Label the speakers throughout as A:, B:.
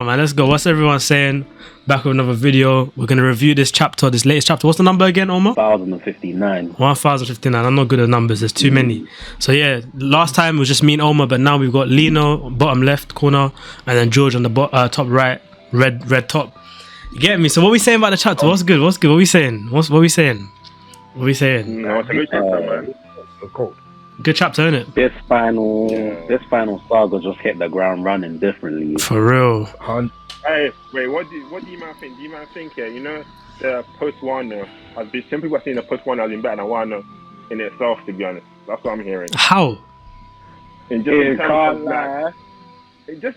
A: man, let's go. What's everyone saying? Back with another video. We're gonna review this latest chapter. What's the number again, Omar?
B: 1059.
A: 1059. I'm not good at numbers. There's too many. So yeah, last time it was just me and Omar, but now we've got Lino bottom left corner, and then George on the top right, red top. You get me? So what we saying about the chapter? What's good? What we saying? What we saying? What we saying?
C: No, it's a good chapter, man. Cool.
A: Good chapter, innit?
B: This final saga just hit the ground running differently.
A: For real.
C: Hey, wait, what do you man think? Do you man think, you know, the post-Wano, some people are saying the post-Wano has been better than Wano in itself, to be honest. That's what I'm hearing.
A: How?
C: In just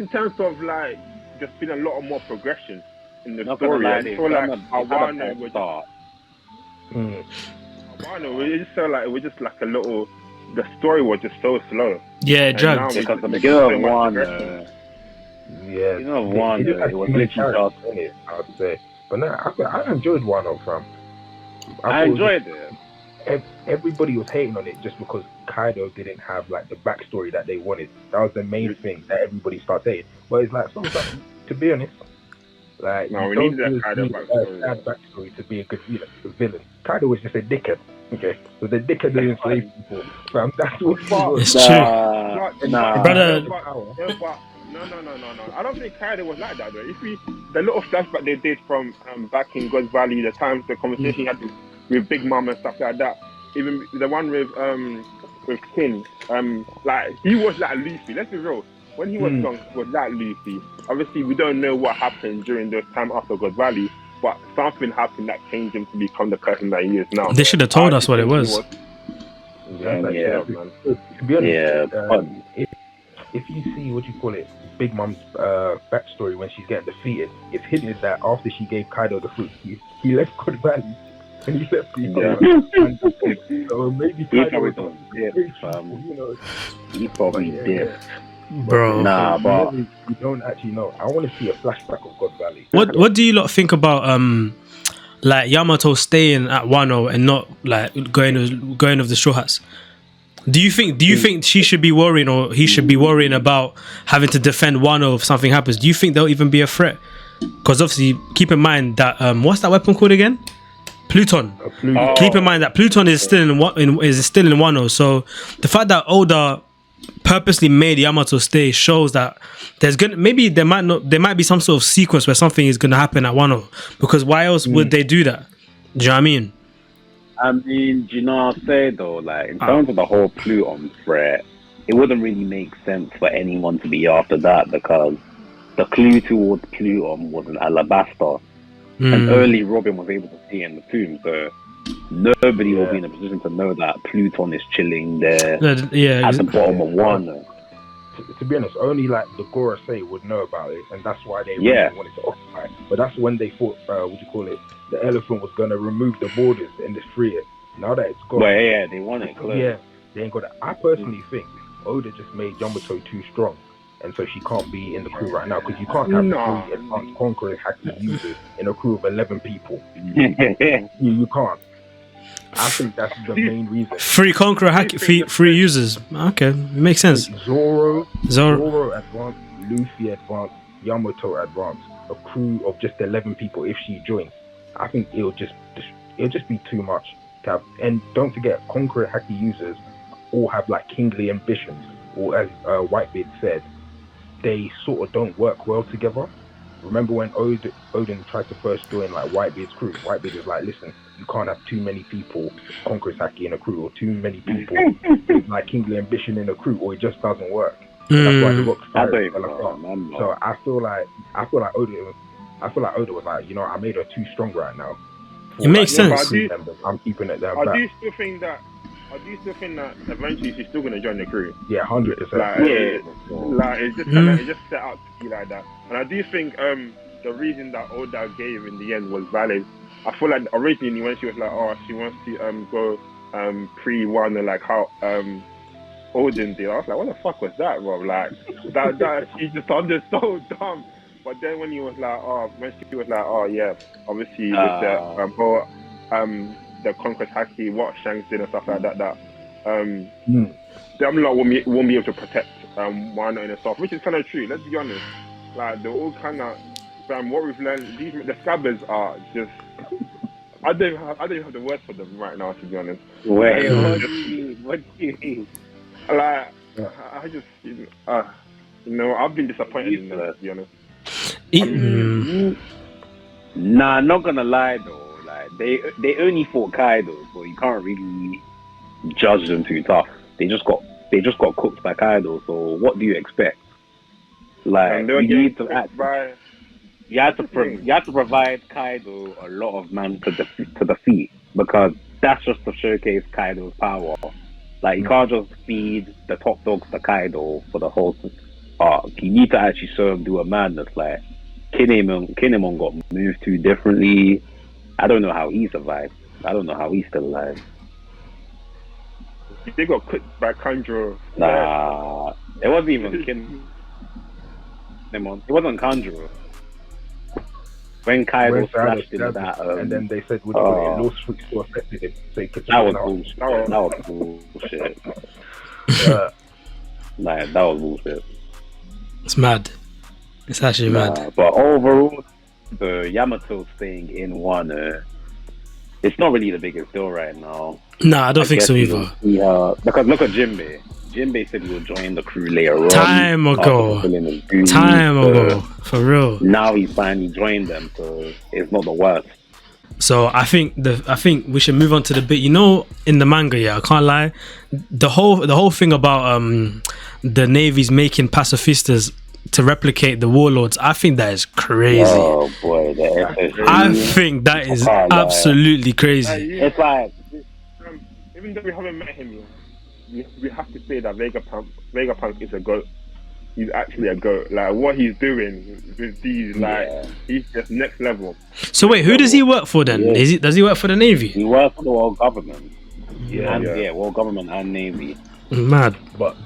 C: in terms of, like, there's been a lot more progression in the story. I feel like Wano was Wano, it just felt like it was just like a little. The story was just so slow.
A: Yeah, it dragged.
B: Because the beginning of Wano. Yeah, you know, Wano, it was literally just in it, I would say. But no, I enjoyed Wano, fam. I enjoyed it. Everybody was hating on it just because Kaido didn't have like the backstory that they wanted. That was the main thing that everybody started saying. But it's like, to be honest, like,
C: no, we need that Kaido
B: backstory to be a good villain. Kaido was just a dickhead. Okay, so the dickhead didn't slave people. Fam, that's what
A: it's true. Brother.
C: No. I don't think Kaido was like that though. The little flashback they did from back in God's Valley, the times the conversation he had with Big Mom and stuff like that. Even the one with King, like he was like Luffy. Let's be real. When he was young, he was like Luffy. Obviously, we don't know what happened during the time after God's Valley, but something happened that changed him to become the person that he is now.
A: They should have told us what it was.
C: Man.
B: To be honest, if you see what you call it, Big Mom's backstory when she's getting defeated, it's hinted that after she gave Kaido the fruit, he left God Valley and he left the so maybe Kaido was he probably did.
A: Bro,
B: but
D: we don't actually know. I want to see a flashback of God Valley.
A: What do you lot think about like Yamato staying at Wano and not like going of the Straw Hats? Do you think she should be worrying, or he should be worrying about having to defend Wano if something happens? Do you think they'll even be a threat? Because obviously, keep in mind that what's that weapon called again? Pluton. Keep in mind that Pluton is still in Wano. So the fact that Oda purposely made Yamato stay shows that there might be some sort of sequence where something is gonna happen at Wano, because why else would they do that? Do you know what I mean?
B: Do you know what I'll say though? Like, in terms of the whole Pluton threat, it wouldn't really make sense for anyone to be after that, because the clue towards Pluton was an alabaster, and early Robin was able to see it in the tomb, so nobody will be in a position to know that Pluton is chilling there at the bottom of Wano.
D: To be honest, only like the Gorosei would know about it, and that's why they really wanted to occupy it. But that's when they thought, the elephant was going to remove the borders and destroy it. Now that it's gone,
B: they want it closed.
D: Yeah, they ain't got it. I personally think Oda just made Yamato too strong, and so she can't be in the crew right now, because you can't have 3 advanced conquerors hacking users in a crew of 11 people. You can't. I think that's the main reason.
A: 3 conqueror free users. Okay, it makes sense.
D: Zoro advanced, Luffy advanced, Yamato advanced. A crew of just 11 people. If she joins, I think it'll just be too much to have. And don't forget, conqueror haki users all have like kingly ambitions, or as Whitebeard said, they sort of don't work well together. Remember when Odin tried to first join like Whitebeard's crew? Whitebeard was like, listen, you can't have too many people conquerors haki in a crew, or too many people with like kingly ambition in a crew, or it just doesn't work. That's why the rock started. So I feel like Oda was like, you know, I made her too strong right now.
A: It makes sense.
D: I'm keeping it there.
C: I do still think that eventually she's still gonna join the crew.
D: Yeah, 100%.
C: Like it's just set out to be like that. And I do think the reason that Oda gave in the end was valid. I feel like originally when she was like, oh, she wants to go pre-1, like how Odin did, I was like, what the fuck was that, bro? Like that she just sounded so dumb. But then when she was like, oh yeah, obviously with the whole the Conquest Haki, what Shanks did and stuff like that, them lot won't be able to protect Wano in itself, which is kind of true. Let's be honest. Like they're all kind of. What we've learned, the Sabbers are just. I don't even have the words for them right now, to be honest.
B: Wait,
A: Mm.
B: what do you mean?
C: Like, I just, I've been disappointed in them, to be honest.
B: Nah, not gonna lie though. Like they only fought Kaido, so you can't really judge them too tough. They just got cooked by Kaido. So what do you expect? Like you need to act. You have to provide Kaido a lot of man to defeat, because that's just to showcase Kaido's power. Like you can't just feed the top dogs to Kaido for the whole arc. You need to actually show him do a madness. Like Kinemon got moved too differently. I don't know how he survived. I don't know how he's still alive.
C: They got cooked by Kanjuro.
B: Nah, it wasn't even Kinemon. It wasn't Kanjuro. When Kaido slashed into that,
D: and then they said, "Law Street still affected him." So he could
B: that was bullshit. That was bullshit. Like that was bullshit.
A: It's mad. It's actually mad.
B: But overall, the Yamato staying in Wano, it's not really the biggest deal right now.
A: Nah, I don't think so either.
B: Yeah, because look at Jinbei. Jinbei said he will join the crew later on.
A: Time ago, for real.
B: Now he's finally joined them, so it's not the worst.
A: So I think we should move on to the bit. You know, in the manga, yeah, I can't lie. The whole thing about the navies making pacifistas to replicate the warlords, I think that is crazy.
B: Oh boy,
A: I think that is absolutely crazy.
B: It's like,
C: even though we haven't met him yet, we have to say that Vegapunk is a goat. He's actually a goat. Like what he's doing with these, he's just next level.
A: So wait, who does he work for then?
B: Yeah.
A: Does he work for the Navy?
B: He works for the world government.
D: Yeah,
B: world government and Navy.
A: Mad.
D: But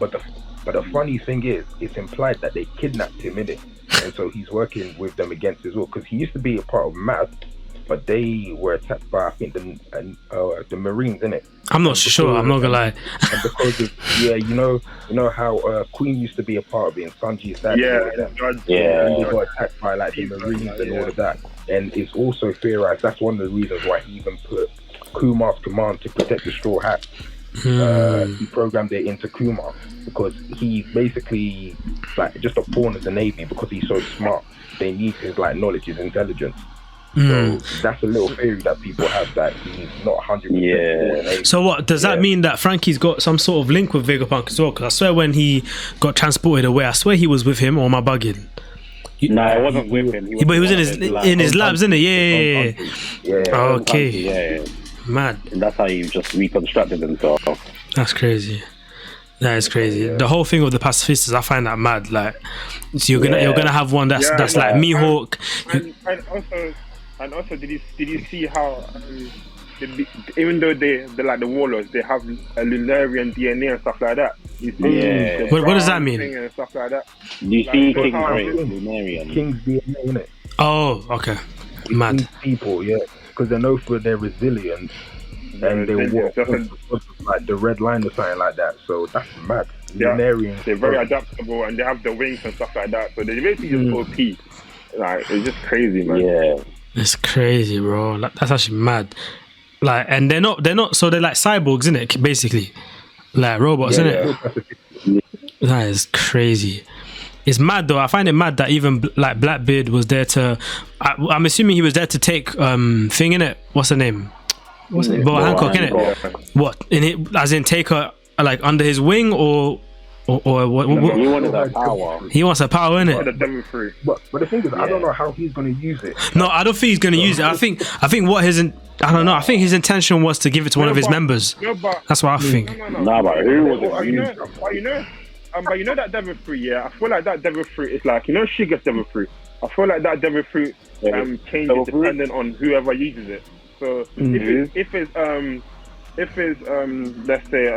D: the funny thing is, it's implied that they kidnapped him, innit? And so he's working with them against his will, because he used to be a part of MAD, but they were attacked by, I think, the Marines, innit?
A: I'm not sure. I'm not gonna lie.
D: And because of you know how Queen used to be a part of it, and Sanji's dad. And they got attacked by like the Marines and all of that. And it's also theorized that's one of the reasons why he even put Kumar's command to protect the Straw Hats. He programmed it into Kumar because he's basically like just a pawn of the Navy because he's so smart. They need his like knowledge, his intelligence. So that's a little theory that people have, that he's not 100%.
A: So what does that mean, that Frankie's got some sort of link with Vegapunk as well? Because I swear when he got transported away, I swear he was with him, or am I bugging?
B: No, I wasn't with him.
A: But he was in his labs, isn't it? Yeah. Okay.
B: Yeah.
A: Mad.
B: And that's how you just reconstructed himself.
A: That's crazy. That is crazy. The whole thing of the pacifistas, I find that mad. Like, so you're gonna have one that's like Mihawk.
C: And also, did you see how even though they're like the warlords, they have a Lunarian DNA and stuff like that.
A: What does that mean?
C: And stuff like that.
B: You see King's Lunarian.
D: King's DNA, innit?
A: Oh, okay. Mad.
D: King's people, because they're known for their resilience, and they walk like the red line or something like that. So that's mad. Lunarian.
C: They're very adaptable, and they have the wings and stuff like that. So they're basically just OP. Like, it's just crazy, man.
B: Yeah.
A: It's crazy, bro. Like, that's actually mad. Like, and they're not. So they're like cyborgs, isn't it? Basically, like robots, isn't it? That is crazy. It's mad though. I find it mad that even like Blackbeard was there to. I'm assuming he was there to take thing in it. What's the name? What's the name? Boa Hancock, in it. What in it? As in take her like under his wing, or what?
B: He wanted that power.
A: He wants a power, innit?
D: But the thing is, I don't know how he's going to use it.
A: No, I don't think he's going to use it. I think what I don't know. I think his intention was to give it to one of his members. That's what I think.
B: No, but who was it?
C: But you know that devil fruit, I feel like that devil fruit is like, you know, Shiga's devil fruit. I feel like that devil fruit changes depending on whoever uses it. So if it's let's say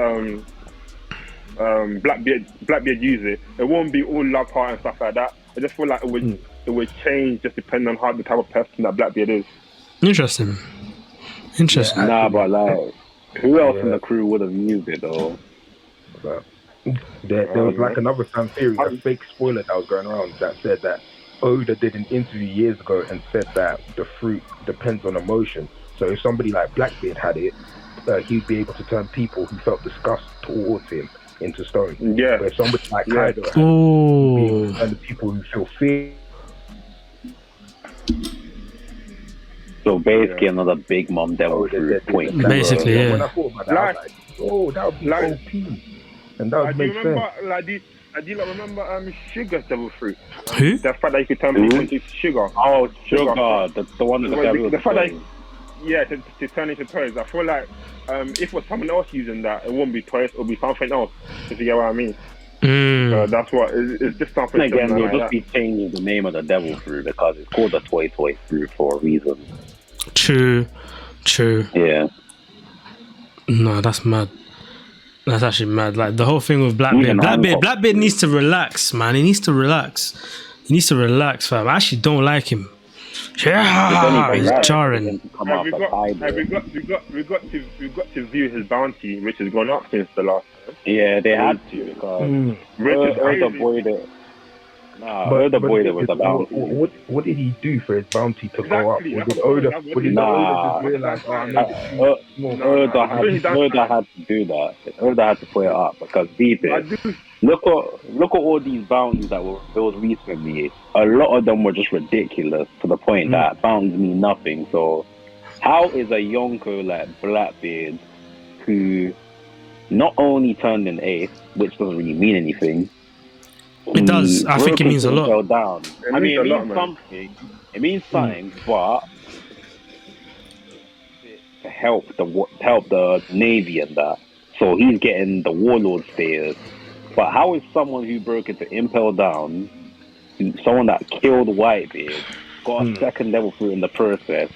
C: Blackbeard use it won't be all love heart and stuff like that. I just feel like it would change just depending on how the type of person that Blackbeard is.
A: Interesting.
B: Nah, but like, who else in the crew would have used it though?
D: There was like another fan theory, a fake spoiler that was going around that said that Oda did an interview years ago and said that the fruit depends on emotion. So if somebody like Blackbeard had it, he'd be able to turn people who felt disgust towards him into stone.
C: Yeah.
D: But if somebody like Kaido had it, he'd be
A: Ooh.
D: able to turn the people who feel fear.
B: So basically, another big mom devil fruit point.
A: Basically, yeah.
D: When I thought about that, I was like, oh, that would be OP. And that would
C: Do you
D: make
C: remember,
D: sense.
C: like, do you like remember Sugar's devil fruit?
A: Who?
C: The fact that you could turn people into sugar.
B: Oh, Sugar, the one with the devil.
C: The fact that, yeah, to turn into toys. I feel like if it was someone else using that, it wouldn't be toys, it would be something else. If you get what I mean. So that's what it's just something.
B: Again,
C: similar
B: they'll
C: like
B: just be changing the name of the devil fruit because it's called the toy fruit for a reason.
A: True.
B: Yeah.
A: No, that's mad. That's actually mad. Like the whole thing with
B: Even Hancock.
A: Blackbeard needs to relax, man. He needs to relax, fam. I actually don't like him. Yeah, he's jarring.
C: We got to view his bounty, which has gone up since the last time.
B: Yeah, they had to because the boy that. Nah, the boy that was the bounty.
D: What did he do for his bounty to go up? Did Oda just realize, oh, I need
B: Oda had to do that. Oda had to put it up because look at all these bounties that were built recently. A lot of them were just ridiculous to the point that bounties mean nothing. So how is a Yonko like Blackbeard, who not only turned an ace, which doesn't really mean anything.
A: It does. I think it means a lot.
B: Down. It means something. It means something, but to help the Navy and that. So he's getting the warlord status. But how is someone who broke into Impel Down, someone that killed Whitebeard, got a second level through in the process?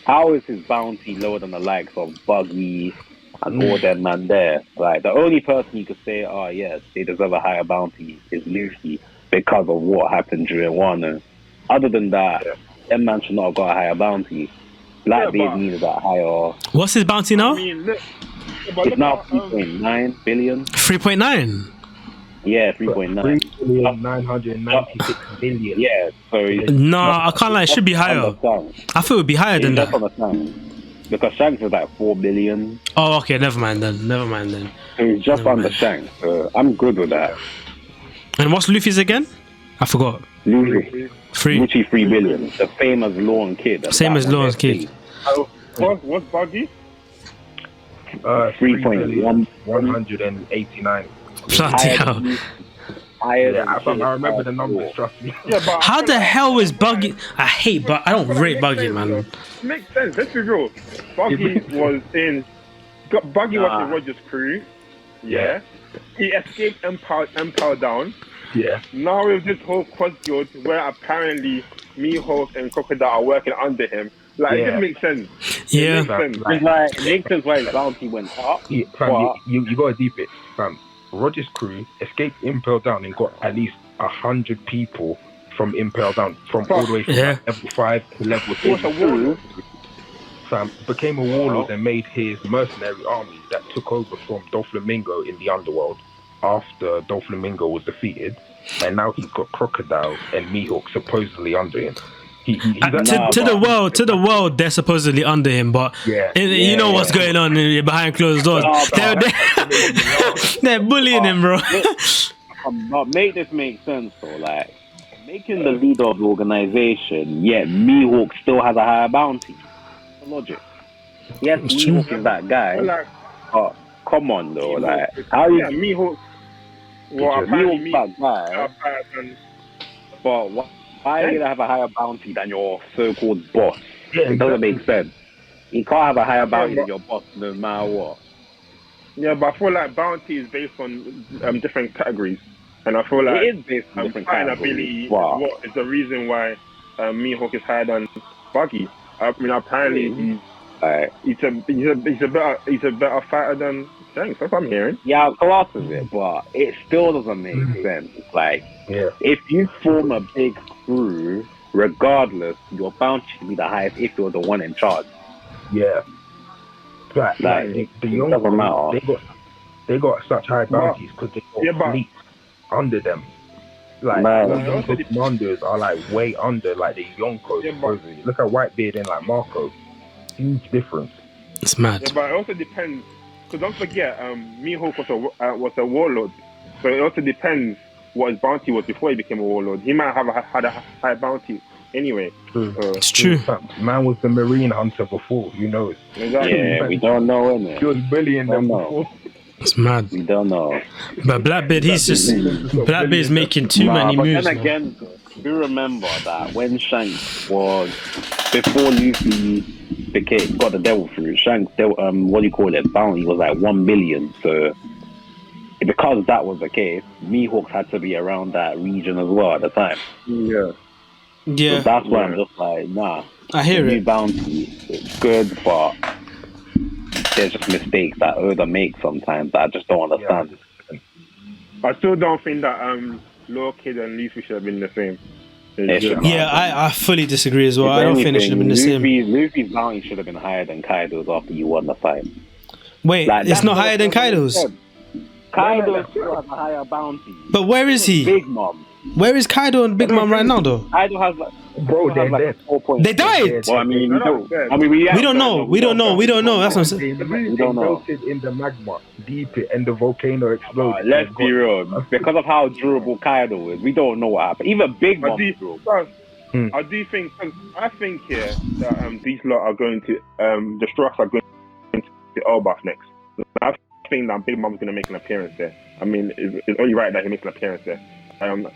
B: How is his bounty lower than the likes of Buggy and all them man there? Like, the only person you could say, oh yes, they deserve a higher bounty is Luffy because of what happened during Wano. Other than that, them man should not have got a higher bounty. Blackbeard needed that higher.
A: What's his bounty now?
B: It's now 3.9 billion.
A: 3.9?
B: Yeah, 3.9.
D: 3,996 million.
B: Yeah, so...
A: No, I can't lie, it should be higher. I thought it would be higher than that.
B: Because Shanks is like 4 billion.
A: Oh, okay, never mind then.
B: So he's just under Shanks. So I'm good with that.
A: And what's Luffy's again? I forgot.
B: Luffy 3 billion. The same as Lawn Kid.
A: Same as Lawn's Kid.
C: What's Buggy?
B: 3.1.
D: 189.
A: Bloody hell.
D: I remember the numbers, trust me.
A: How the hell is Buggy? I don't rate Buggy, man.
C: Makes sense. Let's be real. Buggy was in Roger's crew. Yeah. He escaped Empire Down.
D: Yeah.
C: Now with this whole Quad Guild where apparently Mihawk and Crocodile are working under him. Like, it just makes sense.
A: Yeah.
B: It makes sense why his bounty went up.
D: Yeah, fam, you gotta deep it, fam. Roger's crew escaped Impel Down and got at least 100 people from Impel Down, from all the way from level 5 to level 6. Fam became a warlord and made his mercenary army that took over from Doflamingo in the underworld after Doflamingo was defeated, and now he's got Crocodile and Mihawk supposedly under him. To the world, they're supposedly under him, but you know what's going on behind closed doors. They're bullying him, bro.
B: But make this make sense, though. Like, making the leader of the organization, yet Mihawk still has a higher bounty. What's the logic? Yes, Mihawk is that guy. Oh, come on, though. Like, how you
C: Mihawk?
B: Well, Mihawk's that guy. But why do you have a higher bounty than your so-called boss? It doesn't make sense. You can't have a higher bounty than your boss no matter what.
C: Yeah, but I feel like bounty is based on different categories. And I feel like
B: it is based on different categories.
C: What is the reason why Mihawk is higher than Buggy? I mean, apparently he's a better fighter than Shanks. That's what I'm hearing.
B: Yeah, of course is it, but it still doesn't make sense. Like, if you form a big crew, regardless, your bounty should be the highest if you're the one in charge.
D: Yeah. Like the young ones, they got such high bounties because they got fleets under them. like
B: Man.
D: all younger commanders are like way under like the Yonkos.
C: Yeah, but-
D: supposedly. Look at Whitebeard and like Marco. Huge difference.
A: It's mad.
C: Yeah, but it also depends. Because don't forget, Mihawk was a warlord. So it also depends what his bounty was before he became a warlord. He might have had a high bounty anyway.
D: True.
A: It's true.
D: Man was the marine hunter before. Who knows?
C: Exactly.
B: Yeah, we don't know, innit?
D: He was bullying them
B: Don't know.
D: before.
A: It's mad.
B: We don't know.
A: But Blackbeard, he's just Blackbeard's making too many
B: but
A: moves.
B: then
A: man.
B: again, do remember that when Shanks was before Luffy got the devil fruit, Shanks bounty was like 1 million. So because that was the case, Mihawks had to be around that region as well at the time.
C: Yeah.
B: So
A: Yeah,
B: that's why I'm just like, nah.
A: I hear
B: New
A: it.
B: bounty, it's good, but there's just mistakes that Oda makes sometimes that I just don't understand.
C: I still don't think that Law Kid and Luffy should have been the same.
B: They should
A: Yeah, I fully disagree as well.
B: If
A: I don't think it should have been the same.
B: Luffy's bounty should have been higher than Kaido's after you won the fight.
A: Wait,
B: Like,
A: it's
B: that's
A: not
B: what
A: higher than Kaido's.
B: Kaido still has a higher bounty.
A: But where is he?
B: Big Mom.
A: Where is Kaido and Big Mom right now, though?
B: Kaido has like,
D: Bro, they're dead.
B: 4 points.
A: They died.
B: Well, I mean,
C: No, no,
A: We don't know. We don't know. We don't know. That's what I'm saying.
D: They
B: We don't know.
D: melted in the magma, deep it, and the volcano exploded.
B: Let's be real. Because of how durable Kaido is, we don't know what happened. Even Big
C: I
B: Mom.
C: do think, cause I think here that these lot are going to, the Straws are going to Elbaf next. I think that Big Mom's going to make an appearance there. I mean, it's only right that he makes an appearance there.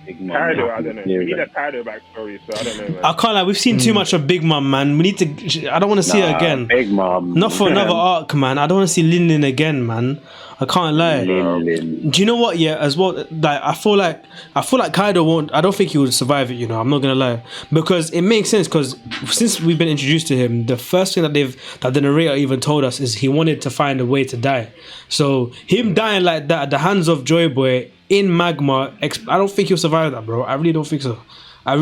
B: Big Mom.
C: Kaido, I don't know. We need a Kaido backstory, so I don't know, man.
A: I can't lie. We've seen too much of Big Mom, man. We need to. I don't want to see it again.
B: Big Mom.
A: Not for another arc, man. I don't want to see Lin Lin again, man. I can't lie.
B: Lin.
A: Do you know what? Yeah, as well. Like I feel like Kaido won't. I don't think he would survive it. You know, I'm not gonna lie, because it makes sense. Because since we've been introduced to him, the first thing that the narrator even told us is he wanted to find a way to die. So him dying like that at the hands of Joy Boy in magma, I don't think he'll survive that, bro. I really don't think so. I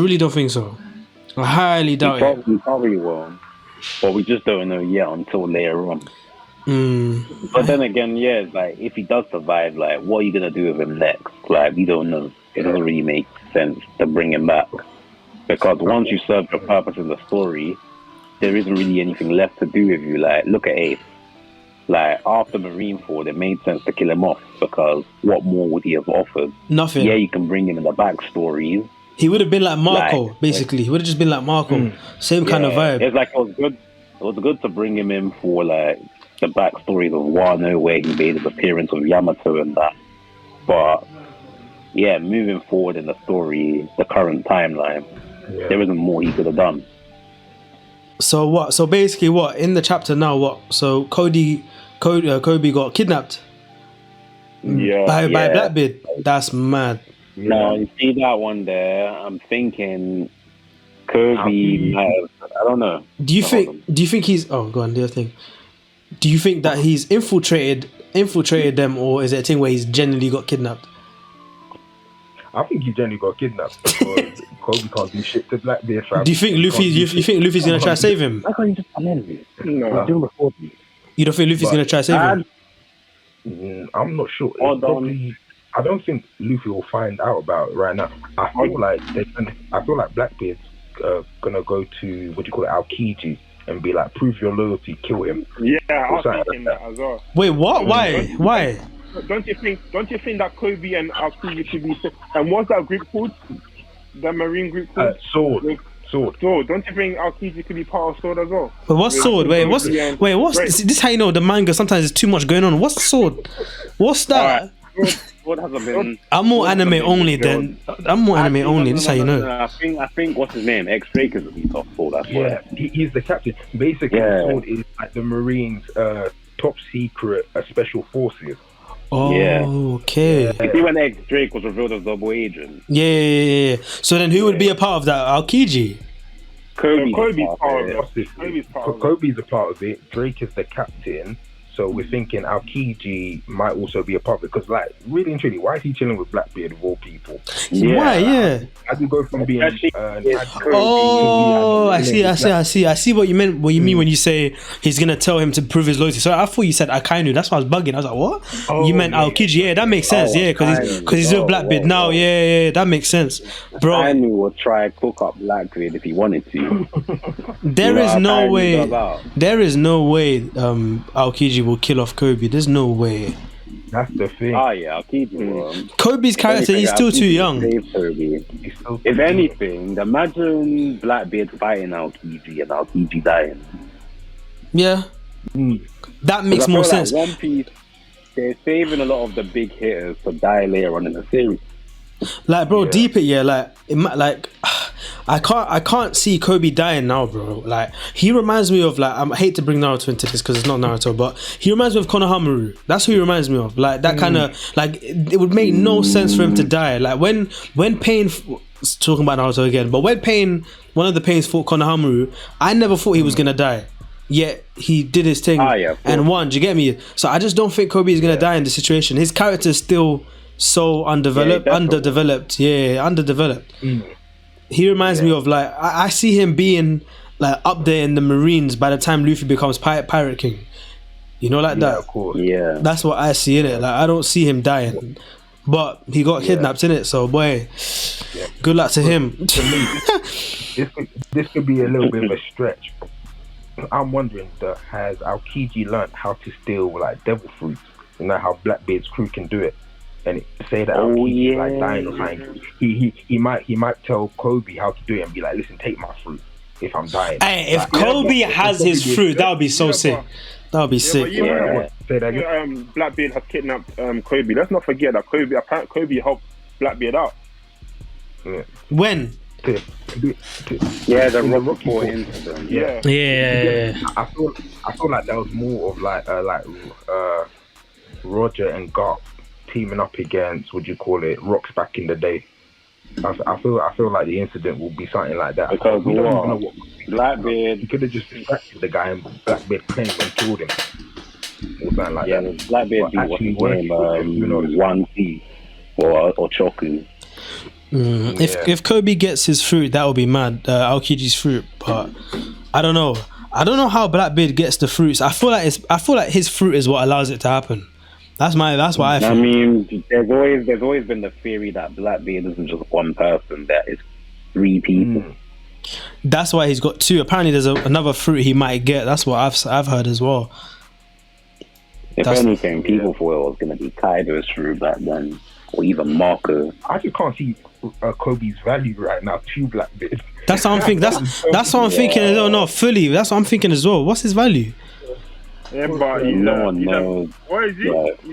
A: highly doubt it.
B: He probably will. But we just don't know yet until later on. But then again, yeah, it's like if he does survive, like what are you gonna do with him next? Like we don't know. It doesn't really make sense to bring him back because once you serve your purpose in the story, there isn't really anything left to do with you. Like look at Ace. Like after Marineford, it made sense to kill him off because what more would he have offered?
A: Nothing.
B: Yeah, you can bring him in the backstories.
A: He would have been like Marco, basically. He would have just been like Marco. Same kind of vibe.
B: It's like it was good. It was good to bring him in for like the backstories of Wano, where he made his appearance with Yamato and that. But yeah, moving forward in the story, the current timeline, there isn't more he could have done.
A: So what? So basically, what in the chapter now? What? So Kobe got kidnapped by Blackbeard. That's mad.
B: Now you see that one there. I'm thinking Kobe might have, I don't know.
A: Do you think he's? Oh, go on. Do your thing. Do you think that he's infiltrated them, or is it a thing where he's genuinely got kidnapped?
D: I think he generally got kidnapped because Kobe can't do shit to Blackbeard.
A: Do you think Luffy? You think Luffy's gonna try to save him?
B: Why can't you just amend it?
C: No.
A: You don't think Luffy's gonna try to save him?
D: I'm not sure. I don't think Luffy will find out about it right now. I feel like Blackbeard's gonna go to what do you call it, Aokiji, and be like, prove your loyalty, kill him.
C: Yeah, I was thinking that as well.
A: Wait, what? Why?
C: Don't you think that Kobe and Aokiji should be? And what's that group called? The Marine group called?
D: Sword.
C: Don't you think Aokiji could be part of Sword as well?
A: But what's Sword? What's this is how you know the manga sometimes there's too much going on. What's Sword? What's that?
B: Sword hasn't been.
A: I'm more anime only then. I'm more anime only. This is how you know.
B: I think what's his name? X-Drake is the lead of Sword. That's
D: Yeah, he's the captain. Basically, Sword is like the Marines' top secret special forces.
A: Oh, okay.
B: You see when X-Drake was revealed as double agent?
A: Yeah. So then who would be a part of that? Aokiji?
C: Kobe's part of it.
D: Kobe's a part of it. Drake is the captain. So we're thinking Aokiji might also be a part of it. Because, like, really and truly, why is he chilling with Blackbeard of all people?
A: Why? Yeah.
D: How do you go from being
A: Oh, I see what you meant. What you mean when you say he's gonna tell him to prove his loyalty. So I thought you said Akainu. That's why I was bugging. I was like, what? You meant Aokiji? Yeah, that makes sense. Yeah, because he's with Blackbeard now. Yeah, that makes sense, bro.
B: Akainu would try and cook up Blackbeard if he wanted to.
A: There is no way. There is no way. Aokiji will kill off Kobe. There's no way.
D: That's the thing.
B: Oh yeah, Aokiji.
A: Kobe's character, he's still too young.
B: If anything, imagine Blackbeard fighting Aokiji and Aokiji dying.
A: Yeah, that makes more sense.
B: Like One Piece, they're saving a lot of the big hitters to die later on in the series.
A: Like, bro, deep it, yeah. Like, I can't see Kobe dying now, bro. Like, he reminds me of, like, I hate to bring Naruto into this because it's not Naruto, but he reminds me of Konohamaru. That's who he reminds me of. Like, that kind of, like, it would make no sense for him to die. Like, when Pain, talking about Naruto again, but when Pain, one of the Pains fought Konohamaru, I never thought he was gonna die. Yet he did his thing and won. Do you get me? So I just don't think Kobe is gonna die in this situation. His character is still so underdeveloped. He reminds me of, like, I see him being, like, up there in the Marines by the time Luffy becomes Pirate King. You know, like that.
D: Of course.
B: Yeah,
A: that's what I see in it. Like, I don't see him dying, but he got kidnapped in it. So boy, good luck to him.
D: To me, this could be a little bit of a stretch. I'm wondering that has Aokiji learned how to steal, like, devil fruits? You know how Blackbeard's crew can do it. And say that Aokiji like dying or something. He might tell Kobe how to do it and be like, listen, take my fruit if I'm dying.
A: Hey, if Kobe has his fruit, that would be so sick. That would be sick.
C: Blackbeard has kidnapped Kobe. Let's not forget that Kobe helped Blackbeard out.
D: Yeah.
A: When?
B: Yeah, the Rockport incident.
A: Yeah.
D: I feel like that was more of like Roger and Garp teaming up against, would you call it, Rocks back in the day. I feel like the incident will be something like that.
B: Because
D: we don't even know what
B: Blackbeard,
D: he could have just distracted the guy and Blackbeard claimed and killed him. Or something like that.
B: Blackbeard beat what's his name, 1T or Choku.
A: If Kobe gets his fruit, that would be mad. Aokiji's fruit, but I don't know. I don't know how Blackbeard gets the fruits. I feel like his fruit is what allows it to happen. That's what I feel.
B: I mean, there's always been the theory that Blackbeard isn't just one person; that is 3 people.
A: That's why he's got 2. Apparently, there's another fruit he might get. That's what I've heard as well.
B: If anything, people thought it was going to be Kaido's fruit back then, or even Marco.
D: I just can't see Kobe's value right now to Blackbeard.
A: That's what I'm thinking. That's what I'm thinking. No, fully. That's what I'm thinking as well. What's his value?
C: Yeah, but
B: no one knows.
C: What is he?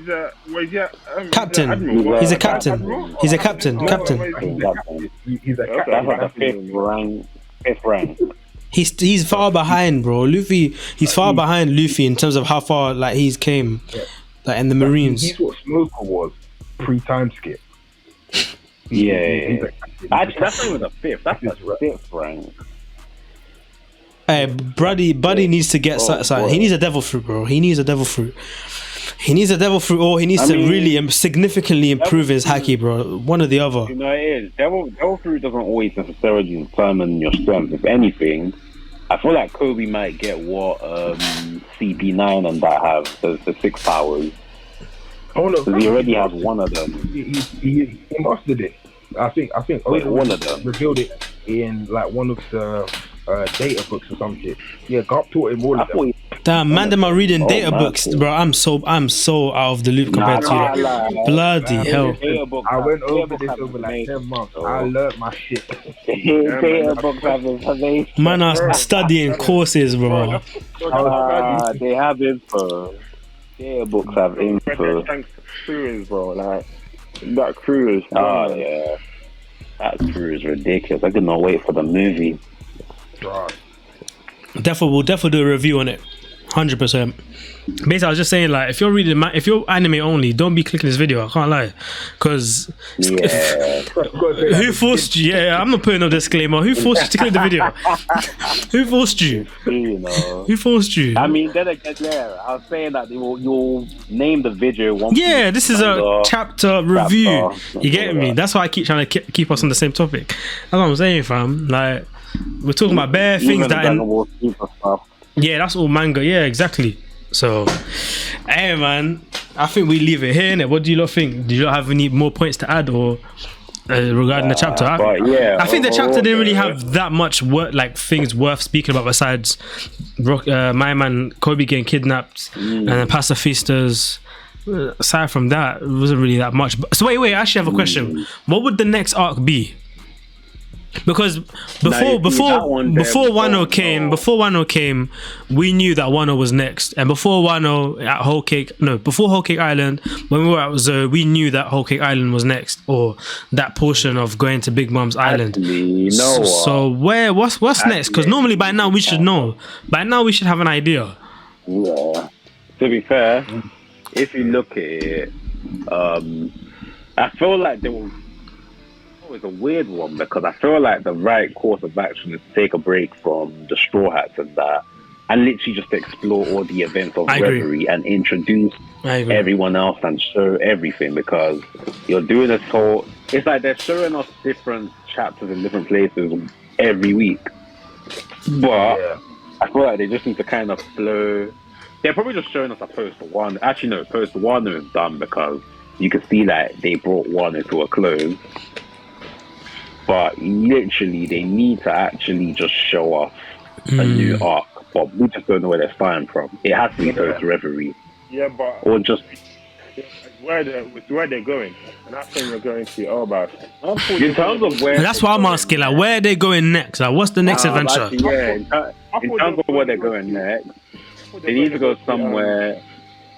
B: Yeah.
A: Captain. He's a captain. He's a captain.
D: He's a captain.
B: That's like the 5th rank.
A: He's far behind, bro. Luffy. He's far behind Luffy in terms of how far like he's came, like in the Marines.
D: He's what Smoker was pre-time skip.
B: Yeah. Actually, that's not even the 5th. That's the 5th rank.
A: Hey, Buddy needs to get something. He needs a devil fruit, bro. He needs a devil fruit, or he needs to really significantly improve his haki, bro. One or the other.
B: You know, it is. Devil fruit doesn't always necessarily determine your strength. If anything, I feel like Kobe might get what CP9 and that have the 6 powers.
D: Oh no,
B: because he already has one of them.
D: He mastered it. I think
B: one of them
D: revealed it in like one of the data books or some shit. Yeah, Garp taught him all of them.
A: Damn, man, them are reading data books, bro. I'm so out of the loop compared to you. Bloody hell!
D: I went over this over like 10 months. I learned my shit.
B: Data books have information.
A: Man are studying courses, bro.
B: They have info. Data books have info.
C: Thanks to cruise, bro. Like that cruise.
B: Oh yeah, that crew is ridiculous. I could not wait for the movie.
D: Right.
A: We'll definitely do a review on it. 100%. Basically, I was just saying, like, if you're reading, if you're anime only, don't be clicking this video. I can't lie, because who forced you? Yeah, I'm not putting no disclaimer. Who forced you to click the video? Who forced you?
B: You know.
A: Who forced you?
B: I mean, then again, yeah, I was saying that you'll name the video one.
A: Yeah, this is a chapter review.
B: Chapter.
A: You get me? That's why I keep trying to keep us on the same topic. That's what I'm saying, fam. Like, we're talking about bare things that. Yeah, that's all manga. Yeah, exactly. So, hey man, I think we leave it here. Innit? What do you lot think? Do you lot have any more points to add or regarding the chapter? I think the chapter didn't really have that much things worth speaking about besides my man Kobe getting kidnapped and then pacifistas. Aside from that, it wasn't really that much. So wait, I actually have a question. What would the next arc be? Because before Wano came, we knew that Wano was next, and before Wano before Whole Cake Island, when we were at Zoe, we knew that Whole Cake Island was next, or that portion of going to Big Mom's Island. So what's next? Because normally by now we should know. By now we should have an idea.
B: Yeah. To be fair, if you look at it, I feel like there was. It's a weird one because I feel like the right course of action is to take a break from the Straw Hats and that, and literally just explore all the events of Reverie and introduce everyone else and show everything, because you're doing this whole. It's like they're showing us different chapters in different places every week, but I feel like they just need to kind of flow. They're probably just showing us a post one. Actually, no, post one is done because you can see that they brought one into a close. But literally, they need to actually just show us a new arc. But we just don't know where they're starting from. It has to be post Reverie.
C: Yeah, but
B: or just
C: where they're going, and that's when you're going to Elbaf.
B: In terms of where,
A: that's what I'm asking. Like, where are they going next? Like, what's the next adventure?
B: Actually, yeah, in terms of where they're going next, they need to go somewhere.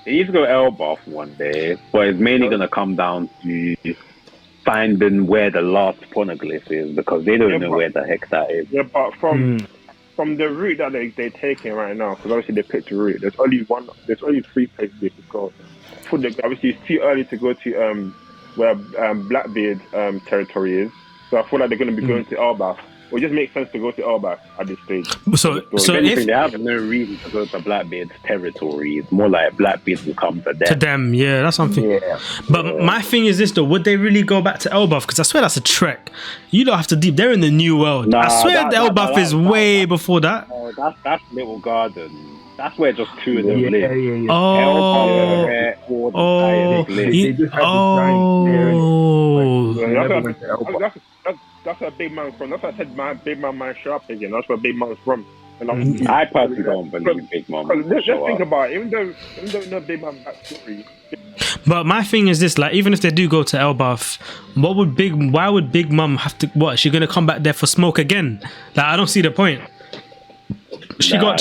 B: They need to go Elbaf one day, but it's mainly going to come down to finding where the last poneglyph is, because they don't know where the heck that is.
C: Yeah, but from the route that they're taking right now, because obviously they picked a route. There's only 3 places they could go. Obviously, it's too early to go to where Blackbeard territory is. So I feel like they're going to be going to Elbaf. It just makes sense to go to Elbaf at this stage.
A: So
B: if they have no reason to go to Blackbeard's territory, it's more like Blackbeard will come to them.
A: To them, yeah, that's something. Yeah. But my thing is this though: would they really go back to Elbaf? Because I swear that's a trek. You don't have to deep. They're in the New World.
B: Nah,
A: I swear the Elbaf is way before that.
B: That's Little Garden. That's where just 2 of them live.
A: Yeah.
C: That's where Big Man's from. That's what I said. Big Man might show up again. That's where Big Man's from. And
B: I personally don't believe Big Man.
C: Let's think about it. Even though we know Big Man's backstory.
A: But my thing is this: like, even if they do go to Elbaf, why would Big Mom have to? What? Is she gonna come back there for smoke again? Like, I don't see the point. She got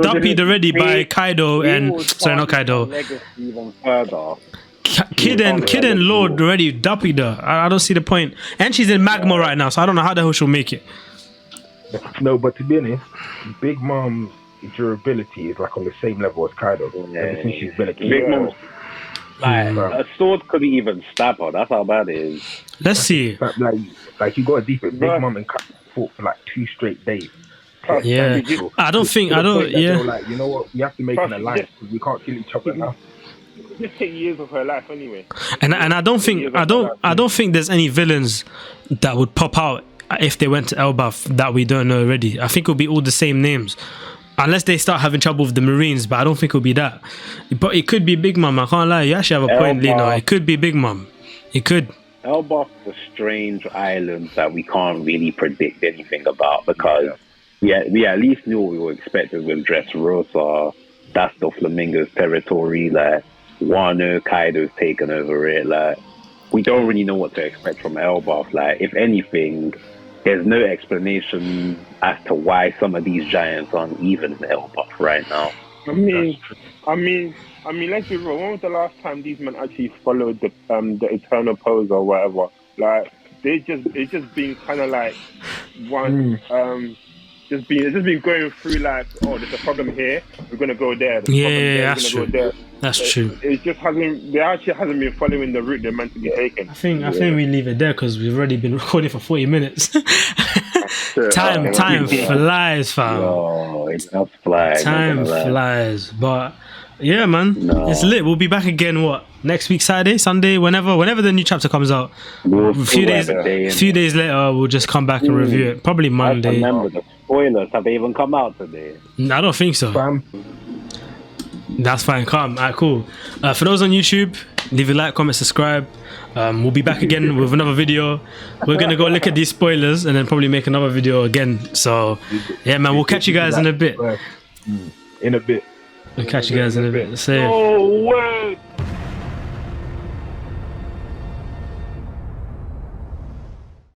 A: duppied already by Kaido and sorry, not Kaido. Kid and Lord already duppied her. I don't see the point. And she's in magma right now, so I don't know how the hell she'll make it.
D: No, but to be honest, Big Mom's durability is like on the same level as Kaido. Ever since she's been a kid.
B: Big Mom's a sword couldn't even stab her. That's how bad it is.
A: Let's see.
D: Like you got to deep it. Big Mom and Kaido fought for like 2 straight days.
A: Yeah, I don't.
D: Like, you know what? We have to make an alliance because we can't kill each other now.
C: Just take years of her life anyway.
A: And I don't think there's any villains that would pop out if they went to Elbaf that we don't know already. I think it'll be all the same names, unless they start having trouble with the Marines. But I don't think it'll be that. But it could be Big Mom. I can't lie. You actually have a point, Lino. It could be Big Mom. It could.
B: Elbaf is a strange island that we can't really predict anything about, because we at least knew what we were expecting with Dressrosa. That's the Flamingo's territory. Like, Wano, Kaido's taken over it. Like, we don't really know what to expect from Elbaf. Like, if anything, there's no explanation as to why some of these giants aren't even in Elbaf right now.
C: I mean, let's be real. When was the last time these men actually followed the Eternal Pose or whatever? Like, it's just been kind of like one. it's just been going through like, oh, there's a problem here, we're gonna go there. There's a problem there,
A: that's
C: we're gonna
A: true.
C: go there.
A: That's true.
C: It just hasn't. They actually hasn't been following the route they're meant to be taking.
A: I think we leave it there because we've already been recording for 40 minutes. Time flies, fam.
B: No, it does fly.
A: Time flies, but yeah, man, it's lit. We'll be back again. What, next week, Saturday, Sunday, whenever the new chapter comes out. A few days later, we'll just come back and review it. Probably Monday.
B: I remember the spoilers. Have they even come out today?
A: I don't think so.
D: Fam.
A: That's fine. Calm. Alright, cool. For those on YouTube, leave a like, comment, subscribe. We'll be back again with another video. We're gonna go look at these spoilers and then probably make another video again. So yeah, man, we'll catch you guys in a bit.
D: In a bit.
A: We'll catch you guys in a bit. See ya.
C: Oh, word.